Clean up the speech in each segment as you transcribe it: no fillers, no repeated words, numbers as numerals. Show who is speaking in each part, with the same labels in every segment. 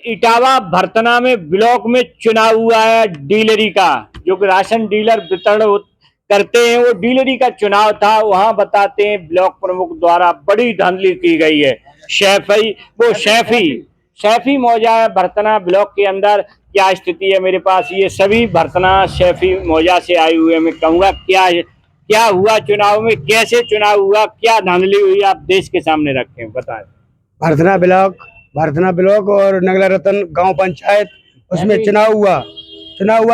Speaker 1: इटावा भरतना में ब्लॉक में चुनाव हुआ है डीलरी का। जो कि राशन डीलर वितरण करते हैं वो डीलरी का चुनाव था। वहां बताते हैं ब्लॉक प्रमुख द्वारा बड़ी धांधली की गई है। शैफी मौजा है भरतना ब्लॉक के अंदर। क्या स्थिति है मेरे पास ये सभी भरतना शैफी मौजा से आए हुए। मैं कहूँगा क्या हुआ चुनाव में, कैसे चुनाव हुआ, क्या धांधली हुई, आप देश के सामने रखें बताएं।
Speaker 2: भरतना ब्लॉक और नगला रतन गांव पंचायत उसमें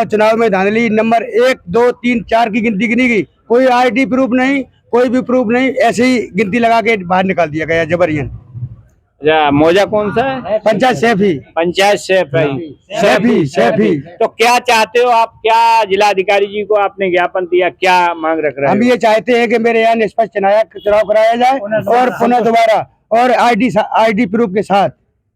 Speaker 2: चुनाव में धांधली नंबर 1, 2, 3, 4 की गिनती गिनी गई। कोई आईडी प्रूफ नहीं, कोई भी प्रूफ नहीं, ऐसे ही गिनती लगा के बाहर निकाल दिया गया जबरियन।
Speaker 1: मौजा कौन सा है?
Speaker 2: पंचायत सैफी।
Speaker 1: तो क्या चाहते हो आप? क्या जिलाधिकारी जी को आपने ज्ञापन दिया, क्या मांग रख रहे हैं?
Speaker 2: हम ये चाहते हैं कि मेरे यहाँ निष्पक्ष चुनाव कराया जाए और पुनः दोबारा और आईडी प्रूफ के साथ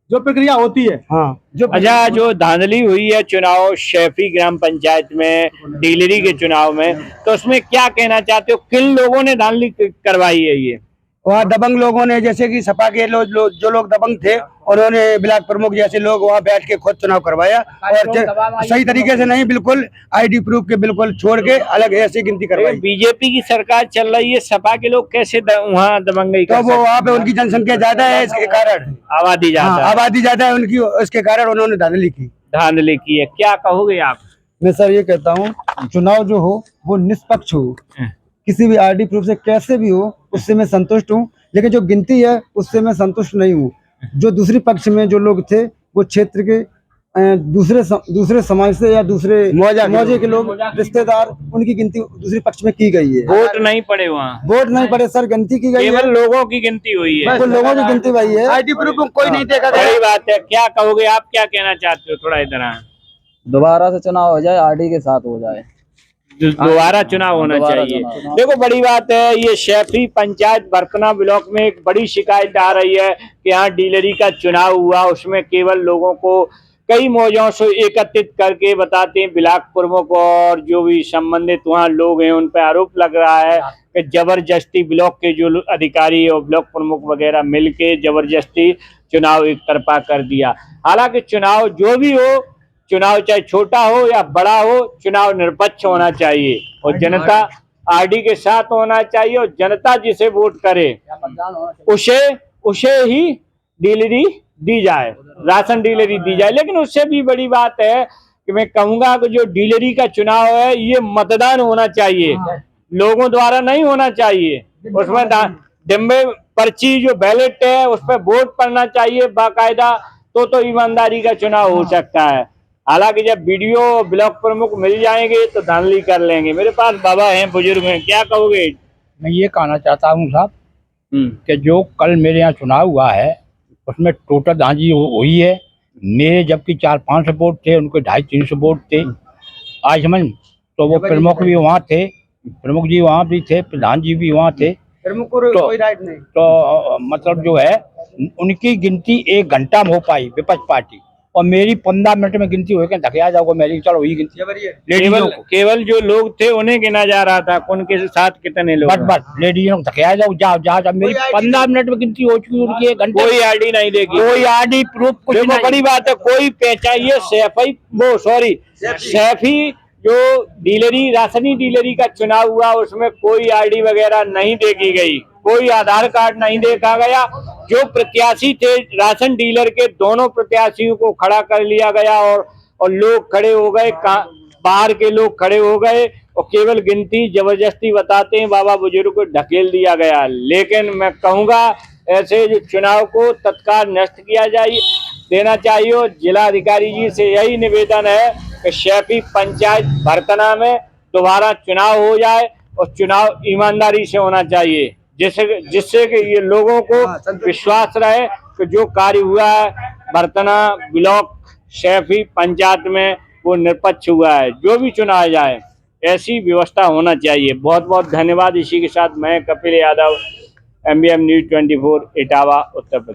Speaker 2: जो प्रक्रिया होती है। हाँ,
Speaker 1: जो धांधली हुई है चुनाव शैफी ग्राम पंचायत में डीलरी के चुनाव में, तो उसमें क्या कहना चाहते हो? किन लोगों ने धांधली करवाई है? ये
Speaker 2: वहाँ दबंग लोगों ने, जैसे कि सपा के जो लोग दबंग थे उन्होंने ब्लॉक प्रमुख जैसे लोग वहाँ बैठ के खुद चुनाव करवाया और सही तरीके से नहीं, बिल्कुल आईडी प्रूफ के बिल्कुल छोड़ के अलग ऐसी गिनती करवाई।
Speaker 1: बीजेपी की सरकार चल रही है, सपा के लोग कैसे वहाँ दबंगई?
Speaker 2: तो वो वहाँ पे उनकी जनसंख्या ज्यादा है, इसके कारण आबादी ज्यादा है उनकी, इसके कारण उन्होंने धांधली
Speaker 1: की है। क्या कहोगे आप?
Speaker 3: मैं सर ये कहता हूँ चुनाव जो हो वो निष्पक्ष हो, किसी भी आईडी प्रूफ से कैसे भी हो उससे मैं संतुष्ट हूँ, लेकिन जो गिनती है उससे मैं संतुष्ट नहीं हूँ। जो दूसरी पक्ष में जो लोग थे वो क्षेत्र के दूसरे समाज से या दूसरे मौजे के लोग रिश्तेदार, उनकी गिनती दूसरी पक्ष में की गई है।
Speaker 1: वोट नहीं पड़े वहाँ,
Speaker 3: वोट नहीं पड़े सर, गिनती की गई है,
Speaker 1: केवल लोगों की गिनती हुई है,
Speaker 3: लोगों की गिनती हुई है,
Speaker 2: आईडी प्रूफ कोई नहीं देखा।
Speaker 1: बड़ी बात है। क्या कहोगे आप? क्या कहना चाहते हो? थोड़ा इधर आए।
Speaker 4: दोबारा से चुनाव हो जाए, आरडी के साथ हो जाए,
Speaker 1: दोबारा चुनाव होना चाहिए। देखो बड़ी बात है, ये शैफी पंचायत भरतना ब्लॉक में एक बड़ी शिकायत आ रही है कि यहाँ डीलरी का चुनाव हुआ, उसमें केवल लोगों को कई मौजों से एकत्रित करके बताते हैं ब्लॉक प्रमुख और जो भी संबंधित वहाँ लोग हैं उन पर आरोप लग रहा है कि जबरदस्ती ब्लॉक के जो अधिकारी और ब्लॉक प्रमुख वगैरह मिलके जबरदस्ती चुनाव एक तरफा कर दिया। हालांकि चुनाव जो भी हो, चुनाव चाहे छोटा हो या बड़ा हो, चुनाव निष्पक्ष होना चाहिए और जनता आरडी के साथ होना चाहिए और जनता जिसे वोट करे उसे ही डीलरी दी जाए, राशन डीलरी दी जाए। लेकिन उससे भी बड़ी बात है कि मैं कहूंगा कि जो डीलरी का चुनाव है ये मतदान होना चाहिए, लोगों द्वारा नहीं होना चाहिए। उसमें डिब्बे पर्ची जो बैलेट है उस पर वोट पड़ना चाहिए बाकायदा, तो ईमानदारी का चुनाव हो सकता है। हालांकि जब वीडियो ब्लॉक प्रमुख मिल जाएंगे तो धांधली कर लेंगे। मेरे पास बाबा हैं, बुजुर्ग हैं, क्या कहोगे?
Speaker 5: मैं ये कहना चाहता हूँ साहब कि जो कल मेरे यहाँ चुनाव हुआ है उसमें टोटल धांधली हुई है। मेरे जबकि 400-500 वोट थे, उनके 250-300 वोट थे। आज समझ, तो वो प्रमुख भी वहाँ थे, प्रमुख जी वहाँ भी थे, प्रधान जी भी वहाँ थे,
Speaker 2: कोई राइट नहीं।
Speaker 5: तो मतलब जो है उनकी गिनती 1 घंटा में हो पाई विपक्ष पार्टी, और मेरी 15 मिनट में गिनती हो गई। धकिया जाओगे मेरी, चलो वही गिनती।
Speaker 1: केवल जो लोग थे उन्हें गिना जा रहा था, उनके साथ कितने लोग?
Speaker 5: बस लेडीजों को धकिया जाओ मेरी 15 मिनट में गिनती हो चुकी उनकी। 1 घंटे
Speaker 1: कोई आईडी नहीं देगी,
Speaker 5: कोई आईडी प्रूफ कुछ नहीं।
Speaker 1: बड़ी बात है, कोई पहचान शैफी जो डीलरी राशनी डीलरी का चुनाव हुआ उसमें कोई आईडी वगैरह नहीं देखी गई, कोई आधार कार्ड नहीं देखा गया। जो प्रत्याशी थे राशन डीलर के, दोनों प्रत्याशियों को खड़ा कर लिया गया और लोग खड़े हो गए, बाहर के लोग खड़े हो गए और केवल गिनती जबरदस्ती बताते हैं बाबा बुजुर्ग को ढकेल दिया गया। लेकिन मैं कहूँगा ऐसे जो चुनाव को तत्काल नष्ट किया देना चाहिए और जिलाधिकारी जी से यही निवेदन है कि शैफी पंचायत भरतना में दोबारा चुनाव हो जाए और चुनाव ईमानदारी से होना चाहिए, जिससे कि ये लोगों को विश्वास रहे कि जो कार्य हुआ है भरतना ब्लॉक शैफी पंचायत में वो निष्पक्ष हुआ है। जो भी चुना जाए ऐसी व्यवस्था होना चाहिए। बहुत बहुत धन्यवाद। इसी के साथ मैं कपिल यादव, MBM न्यूज़ 24 इटावा उत्तर प्रदेश।